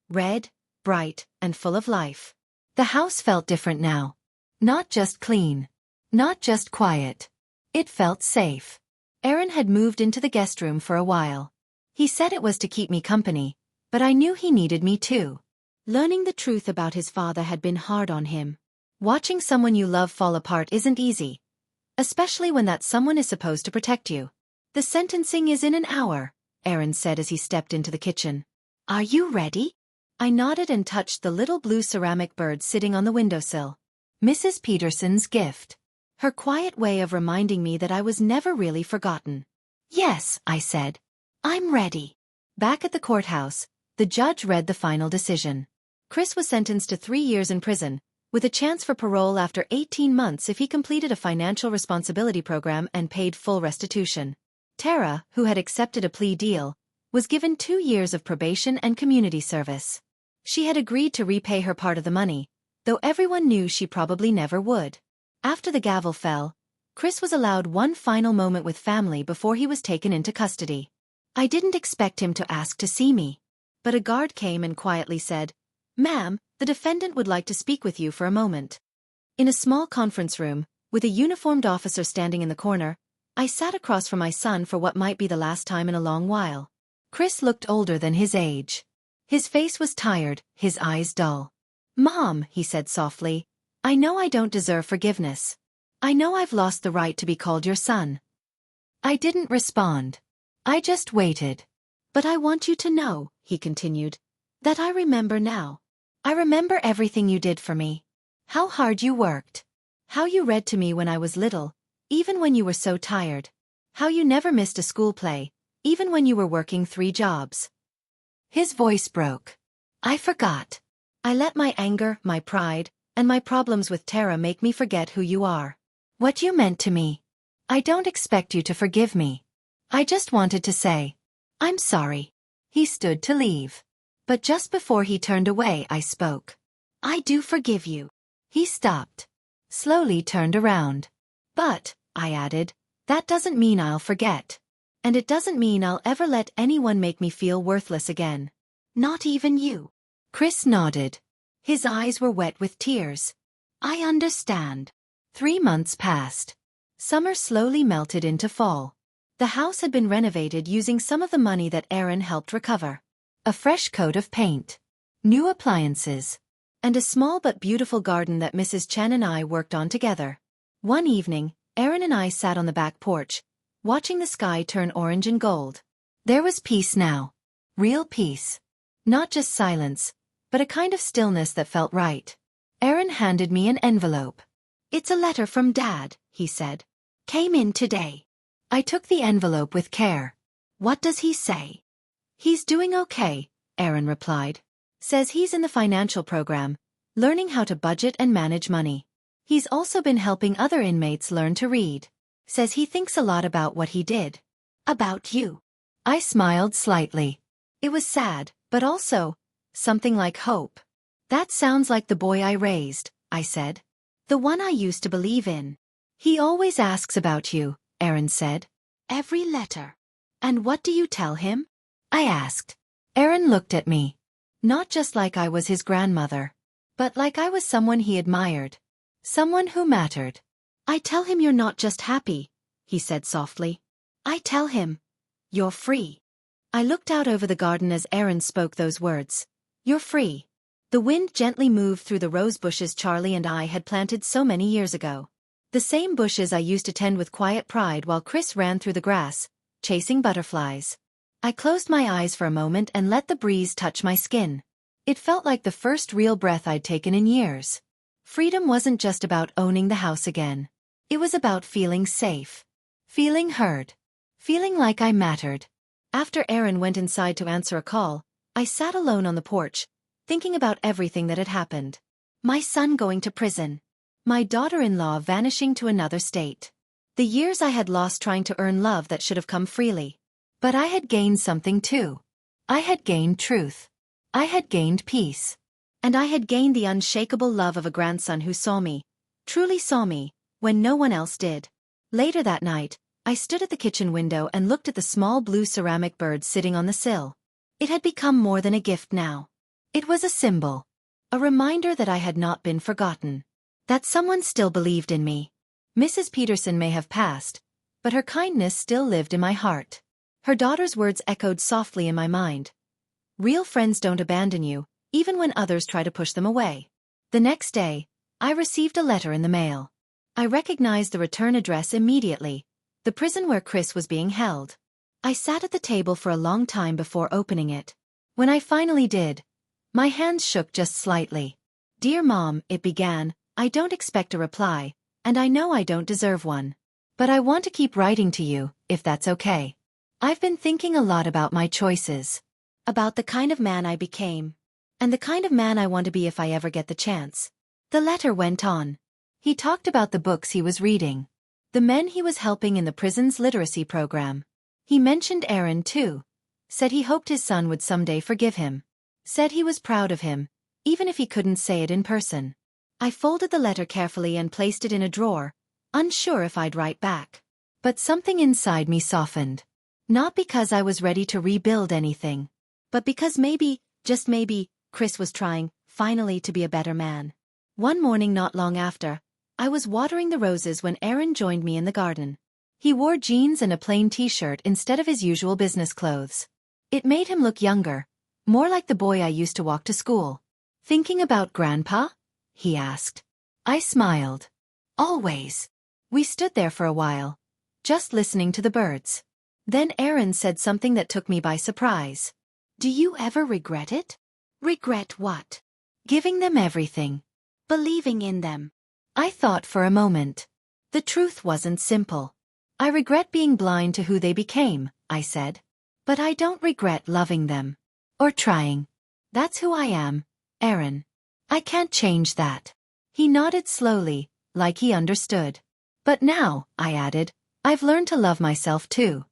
Red, bright, and full of life. The house felt different now. Not just clean. Not just quiet. It felt safe. Aaron had moved into the guest room for a while. He said it was to keep me company, but I knew he needed me too. Learning the truth about his father had been hard on him. Watching someone you love fall apart isn't easy. Especially when that someone is supposed to protect you. "The sentencing is in an hour," Aaron said as he stepped into the kitchen. "Are you ready?" I nodded and touched the little blue ceramic bird sitting on the windowsill. Mrs. Peterson's gift. Her quiet way of reminding me that I was never really forgotten. "Yes," I said. "I'm ready." Back at the courthouse, the judge read the final decision. Chris was sentenced to 3 years in prison, with a chance for parole after 18 months if he completed a financial responsibility program and paid full restitution. Tara, who had accepted a plea deal, was given 2 years of probation and community service. She had agreed to repay her part of the money, though everyone knew she probably never would. After the gavel fell, Chris was allowed one final moment with family before he was taken into custody. I didn't expect him to ask to see me, but a guard came and quietly said, "Ma'am, the defendant would like to speak with you for a moment." In a small conference room, with a uniformed officer standing in the corner, I sat across from my son for what might be the last time in a long while. Chris looked older than his age. His face was tired, his eyes dull. "Mom," he said softly, "I know I don't deserve forgiveness. I know I've lost the right to be called your son." I didn't respond. I just waited. "But I want you to know," he continued, "that I remember now. I remember everything you did for me. How hard you worked. How you read to me when I was little, even when you were so tired. How you never missed a school play, even when you were working 3 jobs." His voice broke. "I forgot. I let my anger, my pride, and my problems with Tara make me forget who you are. What you meant to me. I don't expect you to forgive me. I just wanted to say, I'm sorry." He stood to leave. But just before he turned away, I spoke. "I do forgive you." He stopped. Slowly turned around. "But," I added, "that doesn't mean I'll forget. And it doesn't mean I'll ever let anyone make me feel worthless again. Not even you." Chris nodded. His eyes were wet with tears. "I understand." 3 months passed. Summer slowly melted into fall. The house had been renovated using some of the money that Aaron helped recover. A fresh coat of paint. New appliances. And a small but beautiful garden that Mrs. Chen and I worked on together. One evening, Aaron and I sat on the back porch, watching the sky turn orange and gold. There was peace now. Real peace. Not just silence, but a kind of stillness that felt right. Aaron handed me an envelope. "It's a letter from Dad," he said. "Came in today." I took the envelope with care. "What does he say?" "He's doing okay," Aaron replied. "Says he's in the financial program, learning how to budget and manage money. He's also been helping other inmates learn to read. Says he thinks a lot about what he did." "About you." I smiled slightly. It was sad, but also something like hope. "That sounds like the boy I raised," I said. "The one I used to believe in." "He always asks about you," Aaron said. "Every letter." "And what do you tell him?" I asked. Aaron looked at me. Not just like I was his grandmother, but like I was someone he admired. Someone who mattered. "I tell him you're not just happy," he said softly. "I tell him, you're free." I looked out over the garden as Aaron spoke those words. "You're free." The wind gently moved through the rose bushes Charlie and I had planted so many years ago. The same bushes I used to tend with quiet pride while Chris ran through the grass, chasing butterflies. I closed my eyes for a moment and let the breeze touch my skin. It felt like the first real breath I'd taken in years. Freedom wasn't just about owning the house again. It was about feeling safe. Feeling heard. Feeling like I mattered. After Aaron went inside to answer a call, I sat alone on the porch, thinking about everything that had happened. My son going to prison. My daughter-in-law vanishing to another state. The years I had lost trying to earn love that should have come freely. But I had gained something too. I had gained truth. I had gained peace. And I had gained the unshakable love of a grandson who saw me, truly saw me, when no one else did. Later that night, I stood at the kitchen window and looked at the small blue ceramic bird sitting on the sill. It had become more than a gift now. It was a symbol. A reminder that I had not been forgotten. That someone still believed in me. Mrs. Peterson may have passed, but her kindness still lived in my heart. Her daughter's words echoed softly in my mind. Real friends don't abandon you, even when others try to push them away. The next day, I received a letter in the mail. I recognized the return address immediately, the prison where Chris was being held. I sat at the table for a long time before opening it. When I finally did, my hands shook just slightly. "Dear Mom," it began, "I don't expect a reply, and I know I don't deserve one. But I want to keep writing to you, if that's okay. I've been thinking a lot about my choices. About the kind of man I became. And the kind of man I want to be if I ever get the chance." The letter went on. He talked about the books he was reading. The men he was helping in the prison's literacy program. He mentioned Aaron too. Said he hoped his son would someday forgive him. Said he was proud of him, even if he couldn't say it in person. I folded the letter carefully and placed it in a drawer, unsure if I'd write back. But something inside me softened. Not because I was ready to rebuild anything, but because maybe, just maybe, Chris was trying, finally, to be a better man. One morning not long after, I was watering the roses when Aaron joined me in the garden. He wore jeans and a plain t-shirt instead of his usual business clothes. It made him look younger, more like the boy I used to walk to school. "Thinking about Grandpa?" he asked. I smiled. "Always." We stood there for a while, just listening to the birds. Then Aaron said something that took me by surprise. "Do you ever regret it?" "Regret what?" "Giving them everything. Believing in them." I thought for a moment. The truth wasn't simple. "I regret being blind to who they became," I said. "But I don't regret loving them. Or trying. That's who I am, Aaron. I can't change that." He nodded slowly, like he understood. "But now," I added, "I've learned to love myself too."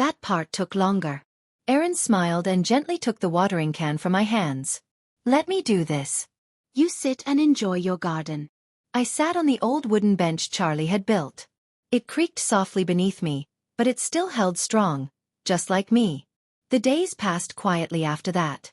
That part took longer. Aaron smiled and gently took the watering can from my hands. "Let me do this. You sit and enjoy your garden." I sat on the old wooden bench Charlie had built. It creaked softly beneath me, but it still held strong, just like me. The days passed quietly after that.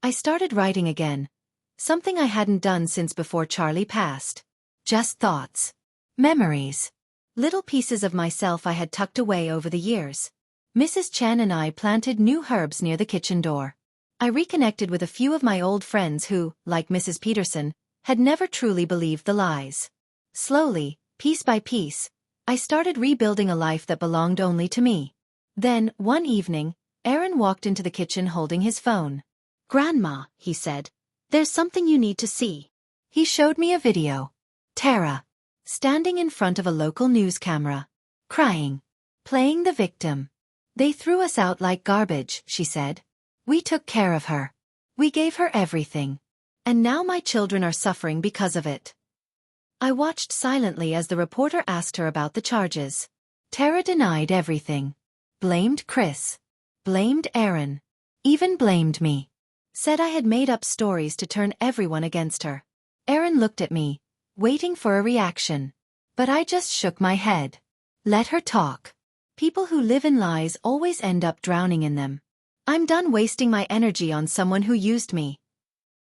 I started writing again. Something I hadn't done since before Charlie passed. Just thoughts. Memories. Little pieces of myself I had tucked away over the years. Mrs. Chen and I planted new herbs near the kitchen door. I reconnected with a few of my old friends who, like Mrs. Peterson, had never truly believed the lies. Slowly, piece by piece, I started rebuilding a life that belonged only to me. Then, one evening, Aaron walked into the kitchen holding his phone. "Grandma," he said, "there's something you need to see." He showed me a video. Tara, standing in front of a local news camera, crying, playing the victim. "They threw us out like garbage," she said. "We took care of her. We gave her everything. And now my children are suffering because of it." I watched silently as the reporter asked her about the charges. Tara denied everything. Blamed Chris. Blamed Aaron. Even blamed me. Said I had made up stories to turn everyone against her. Aaron looked at me, waiting for a reaction. But I just shook my head. Let her talk. People who live in lies always end up drowning in them. I'm done wasting my energy on someone who used me.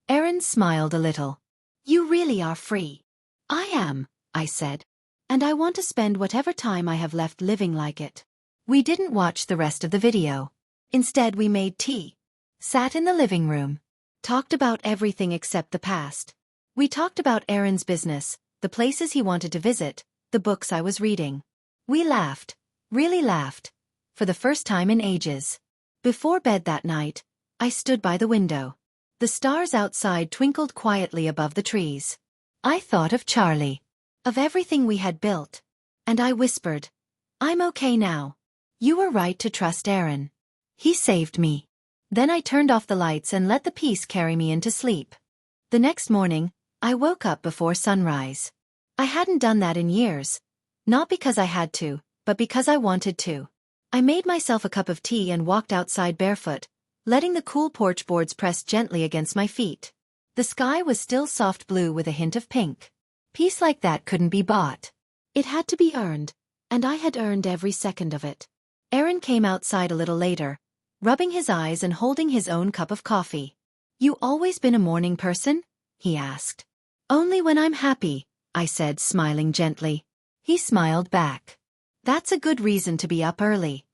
Aaron smiled a little. "You really are free." "I am," I said. "And I want to spend whatever time I have left living like it." We didn't watch the rest of the video. Instead we made tea. Sat in the living room. Talked about everything except the past. We talked about Aaron's business, the places he wanted to visit, the books I was reading. We laughed. Really laughed. For the first time in ages. Before bed that night, I stood by the window. The stars outside twinkled quietly above the trees. I thought of Charlie. Of everything we had built. And I whispered, "I'm okay now. You were right to trust Aaron. He saved me." Then I turned off the lights and let the peace carry me into sleep. The next morning, I woke up before sunrise. I hadn't done that in years. Not because I had to, but because I wanted to. I made myself a cup of tea and walked outside barefoot, letting the cool porch boards press gently against my feet. The sky was still soft blue with a hint of pink. Peace like that couldn't be bought. It had to be earned, and I had earned every second of it. Aaron came outside a little later, rubbing his eyes and holding his own cup of coffee. "You always been a morning person?" he asked. "Only when I'm happy," I said, smiling gently. He smiled back. "That's a good reason to be up early."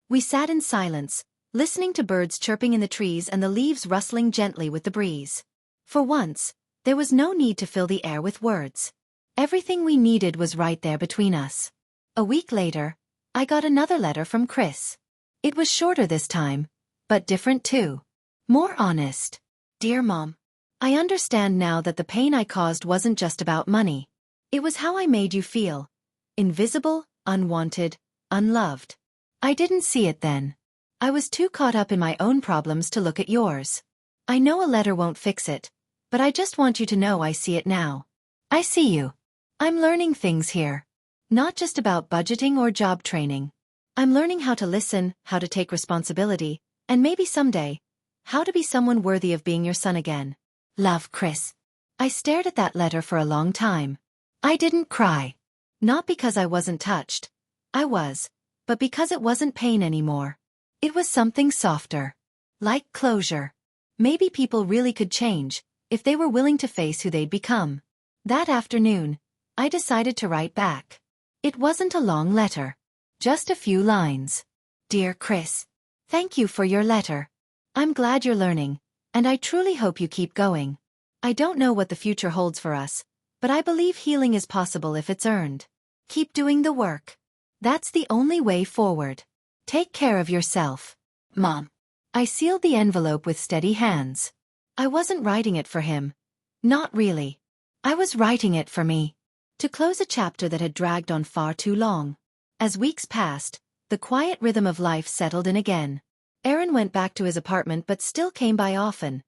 We sat in silence, listening to birds chirping in the trees and the leaves rustling gently with the breeze. For once, there was no need to fill the air with words. Everything we needed was right there between us. A week later, I got another letter from Chris. It was shorter this time, but different too. More honest. "Dear Mom, I understand now that the pain I caused wasn't just about money. It was how I made you feel. Invisible, unwanted, unloved. I didn't see it then. I was too caught up in my own problems to look at yours. I know a letter won't fix it, but I just want you to know I see it now. I see you. I'm learning things here. Not just about budgeting or job training. I'm learning how to listen, how to take responsibility, and maybe someday, how to be someone worthy of being your son again. Love, Chris." I stared at that letter for a long time. I didn't cry. Not because I wasn't touched. I was. But because it wasn't pain anymore. It was something softer. Like closure. Maybe people really could change, if they were willing to face who they'd become. That afternoon, I decided to write back. It wasn't a long letter. Just a few lines. "Dear Chris, thank you for your letter. I'm glad you're learning, and I truly hope you keep going. I don't know what the future holds for us, but I believe healing is possible if it's earned. Keep doing the work. That's the only way forward. Take care of yourself. Mom." I sealed the envelope with steady hands. I wasn't writing it for him. Not really. I was writing it for me. To close a chapter that had dragged on far too long. As weeks passed, the quiet rhythm of life settled in again. Aaron went back to his apartment but still came by often.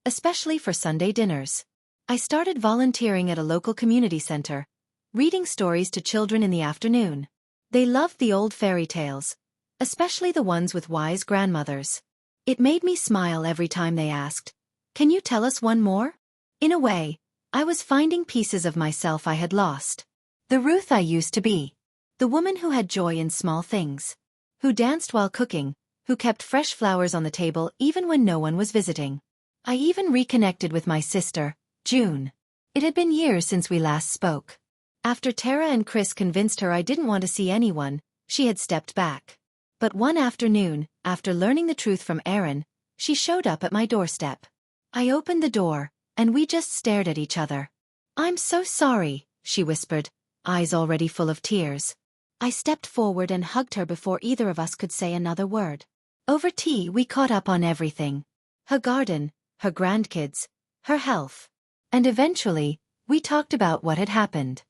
Especially for Sunday dinners. I started volunteering at a local community center, reading stories to children in the afternoon. They loved the old fairy tales, especially the ones with wise grandmothers. It made me smile every time they asked, "Can you tell us one more?" In a way, I was finding pieces of myself I had lost. The Ruth I used to be. The woman who had joy in small things. Who danced while cooking, who kept fresh flowers on the table even when no one was visiting. I even reconnected with my sister, June. It had been years since we last spoke. After Tara and Chris convinced her I didn't want to see anyone, she had stepped back. But one afternoon, after learning the truth from Aaron, she showed up at my doorstep. I opened the door, and we just stared at each other. "I'm so sorry," she whispered, eyes already full of tears. I stepped forward and hugged her before either of us could say another word. Over tea we caught up on everything. Her garden, her grandkids, her health. And eventually, we talked about what had happened.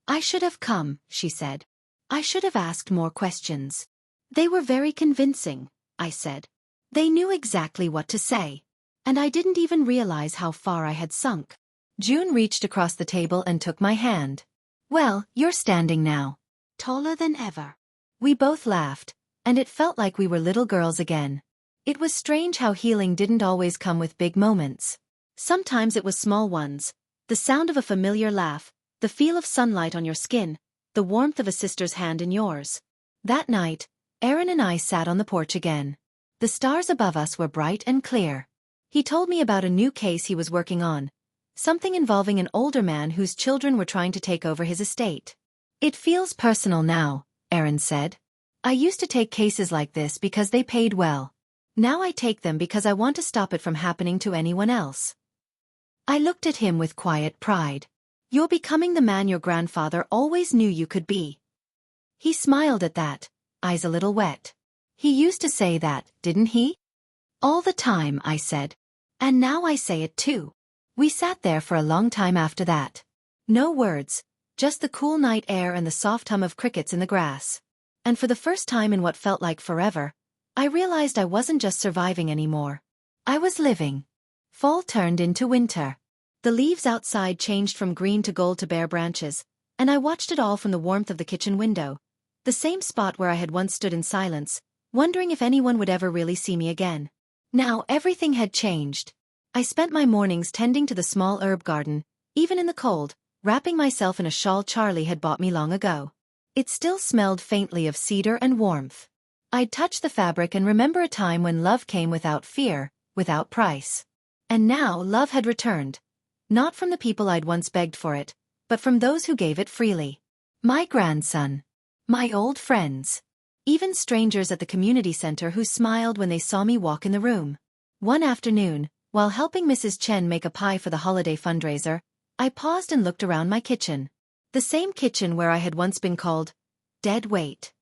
"I should have come," she said. "I should have asked more questions." "They were very convincing," I said. "They knew exactly what to say. And I didn't even realize how far I had sunk." June reached across the table and took my hand. "Well, you're standing now. Taller than ever." We both laughed, and it felt like we were little girls again. It was strange how healing didn't always come with big moments. Sometimes it was small ones. The sound of a familiar laugh, the feel of sunlight on your skin, the warmth of a sister's hand in yours. That night, Aaron and I sat on the porch again. The stars above us were bright and clear. He told me about a new case he was working on, something involving an older man whose children were trying to take over his estate. "It feels personal now," Aaron said. "I used to take cases like this because they paid well. Now I take them because I want to stop it from happening to anyone else." I looked at him with quiet pride. "You're becoming the man your grandfather always knew you could be." He smiled at that, eyes a little wet. "He used to say that, didn't he?" "All the time," I said. "And now I say it too." We sat there for a long time after that. No words, just the cool night air and the soft hum of crickets in the grass. And for the first time in what felt like forever, I realized I wasn't just surviving anymore. I was living. Fall turned into winter. The leaves outside changed from green to gold to bare branches, and I watched it all from the warmth of the kitchen window. The same spot where I had once stood in silence, wondering if anyone would ever really see me again. Now everything had changed. I spent my mornings tending to the small herb garden, even in the cold, wrapping myself in a shawl Charlie had bought me long ago. It still smelled faintly of cedar and warmth. I'd touch the fabric and remember a time when love came without fear, without price. And now love had returned. Not from the people I'd once begged for it, but from those who gave it freely. My grandson. My old friends. Even strangers at the community center who smiled when they saw me walk in the room. One afternoon, while helping Mrs. Chen make a pie for the holiday fundraiser, I paused and looked around my kitchen. The same kitchen where I had once been called dead weight.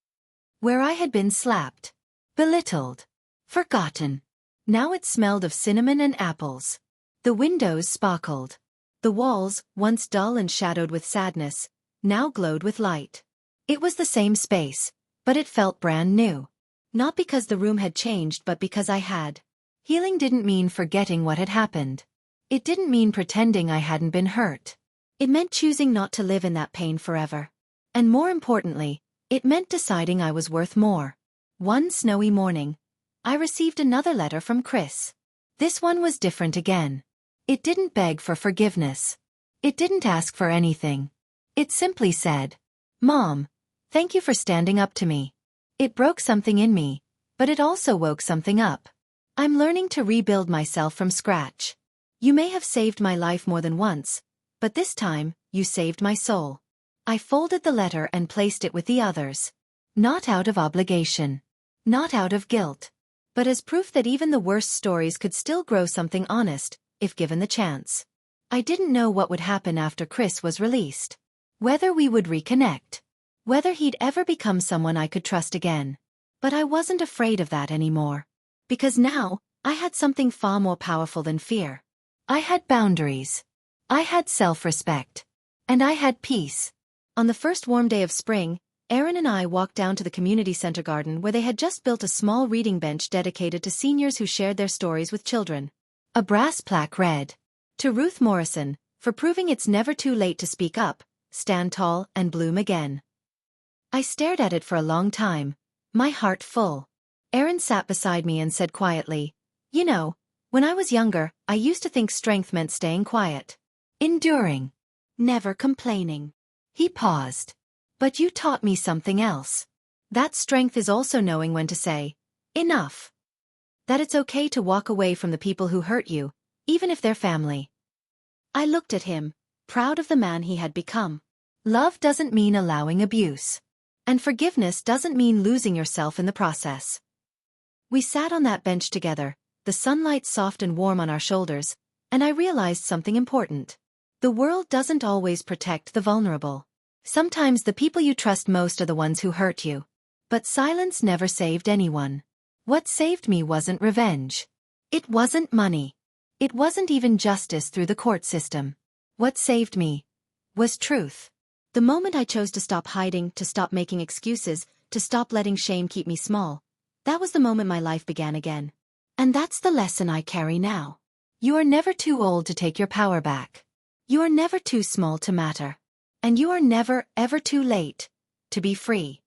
Where I had been slapped, belittled, forgotten. Now it smelled of cinnamon and apples. The windows sparkled. The walls, once dull and shadowed with sadness, now glowed with light. It was the same space, but it felt brand new. Not because the room had changed but because I had. Healing didn't mean forgetting what had happened. It didn't mean pretending I hadn't been hurt. It meant choosing not to live in that pain forever. And more importantly, it meant deciding I was worth more. One snowy morning, I received another letter from Chris. This one was different again. It didn't beg for forgiveness. It didn't ask for anything. It simply said, "Mom, thank you for standing up to me." It broke something in me, but it also woke something up. I'm learning to rebuild myself from scratch. You may have saved my life more than once, but this time, you saved my soul. I folded the letter and placed it with the others. Not out of obligation. Not out of guilt. But as proof that even the worst stories could still grow something honest, if given the chance. I didn't know what would happen after Chris was released. Whether we would reconnect. Whether he'd ever become someone I could trust again. But I wasn't afraid of that anymore. Because now, I had something far more powerful than fear. I had boundaries. I had self-respect. And I had peace. On the first warm day of spring, Aaron and I walked down to the community center garden where they had just built a small reading bench dedicated to seniors who shared their stories with children. A brass plaque read, "To Ruth Morrison, for proving it's never too late to speak up, stand tall and bloom again." I stared at it for a long time, my heart full. Aaron sat beside me and said quietly, "You know, when I was younger, I used to think strength meant staying quiet. Enduring. Never complaining." He paused. "But you taught me something else. That strength is also knowing when to say, enough. That it's okay to walk away from the people who hurt you, even if they're family." I looked at him, proud of the man he had become. Love doesn't mean allowing abuse. And forgiveness doesn't mean losing yourself in the process. We sat on that bench together, the sunlight soft and warm on our shoulders, and I realized something important. The world doesn't always protect the vulnerable. Sometimes the people you trust most are the ones who hurt you. But silence never saved anyone. What saved me wasn't revenge. It wasn't money. It wasn't even justice through the court system. What saved me was truth. The moment I chose to stop hiding, to stop making excuses, to stop letting shame keep me small, that was the moment my life began again. And that's the lesson I carry now. You are never too old to take your power back. You are never too small to matter. And you are never, ever too late to be free.